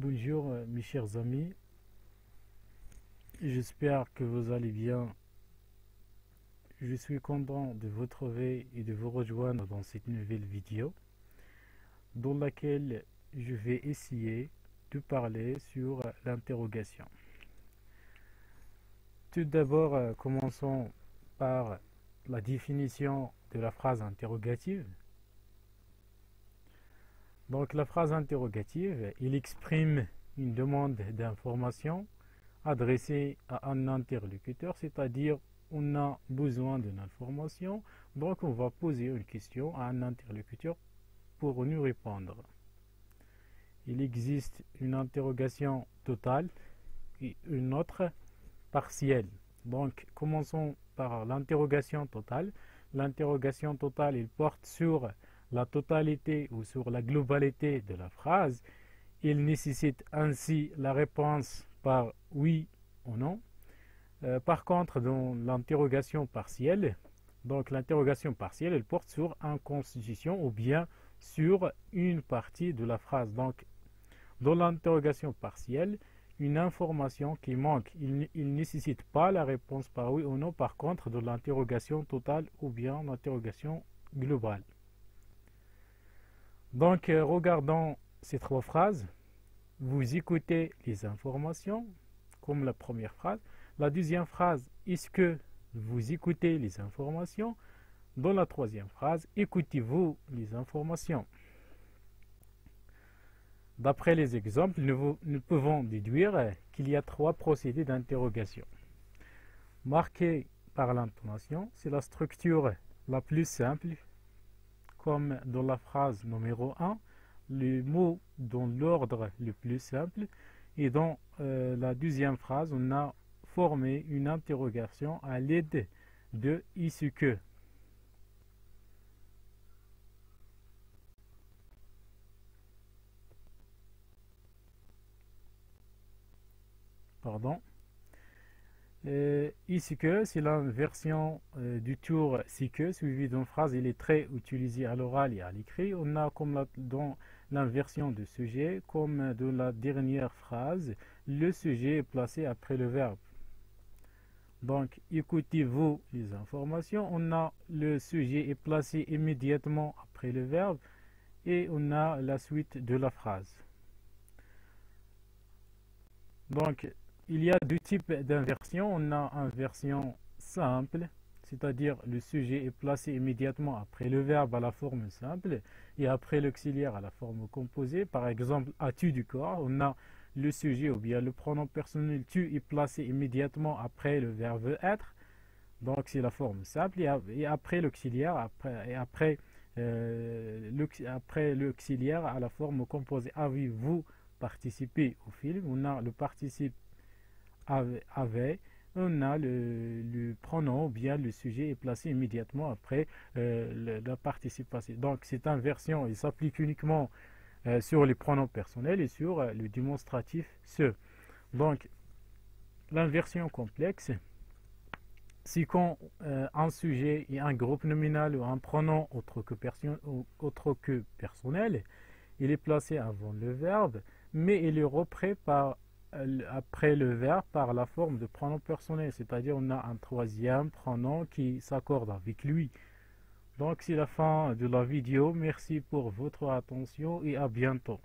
Bonjour mes chers amis, j'espère que vous allez bien. Je suis content de vous trouver et de vous rejoindre dans cette nouvelle vidéo dans laquelle je vais essayer de parler sur l'interrogation. Tout d'abord, commençons par la définition de la phrase interrogative. Donc la phrase interrogative, il exprime une demande d'information adressée à un interlocuteur, c'est-à-dire on a besoin d'une information, donc on va poser une question à un interlocuteur pour nous répondre. Il existe une interrogation totale et une autre partielle. Donc commençons par l'interrogation totale. L'interrogation totale, il porte sur la totalité ou sur la globalité de la phrase. Il nécessite ainsi la réponse par oui ou non. Par contre, dans l'interrogation partielle, donc l'interrogation partielle, elle porte sur une constitution ou bien sur une partie de la phrase. Donc, dans l'interrogation partielle, une information qui manque, il ne nécessite pas la réponse par oui ou non. Par contre, dans l'interrogation totale ou bien l'interrogation globale. Donc, regardons ces trois phrases. Vous écoutez les informations, comme la première phrase. La deuxième phrase, est-ce que vous écoutez les informations? Dans la troisième phrase, écoutez-vous les informations? D'après les exemples, nous pouvons déduire qu'il y a trois procédés d'interrogation. Marqué par l'intonation, c'est la structure la plus simple, comme dans la phrase numéro 1, le mot dans l'ordre le plus simple, et dans la deuxième phrase, on a formé une interrogation à l'aide de « est-ce que ». Pardon. Est-ce que, c'est l'inversion du tour c'est que, suivi d'une phrase, il est très utilisé à l'oral et à l'écrit. On a comme dans l'inversion du sujet, comme dans la dernière phrase, le sujet est placé après le verbe. Donc, écoutez-vous les informations. On a le sujet est placé immédiatement après le verbe et on a la suite de la phrase. Donc, il y a deux types d'inversion. On a une version simple, c'est-à-dire le sujet est placé immédiatement après le verbe à la forme simple et après l'auxiliaire à la forme composée. Par exemple, as-tu du corps? On a le sujet ou bien le pronom personnel tu est placé immédiatement après le verbe être. Donc c'est la forme simple et après l'auxiliaire, après l'auxiliaire à la forme composée. Avez-vous participé au film? On a le participe avait, on a le pronom ou bien le sujet est placé immédiatement après la participation. Donc cette inversion, il s'applique uniquement sur les pronoms personnels et sur le démonstratif se. Donc l'inversion complexe, c'est quand un sujet et un groupe nominal ou un pronom autre que personnel, il est placé avant le verbe, mais il est repris après le verbe par la forme de pronom personnel, c'est-à-dire on a un troisième pronom qui s'accorde avec lui. Donc c'est la fin de la vidéo. Merci pour votre attention et à bientôt.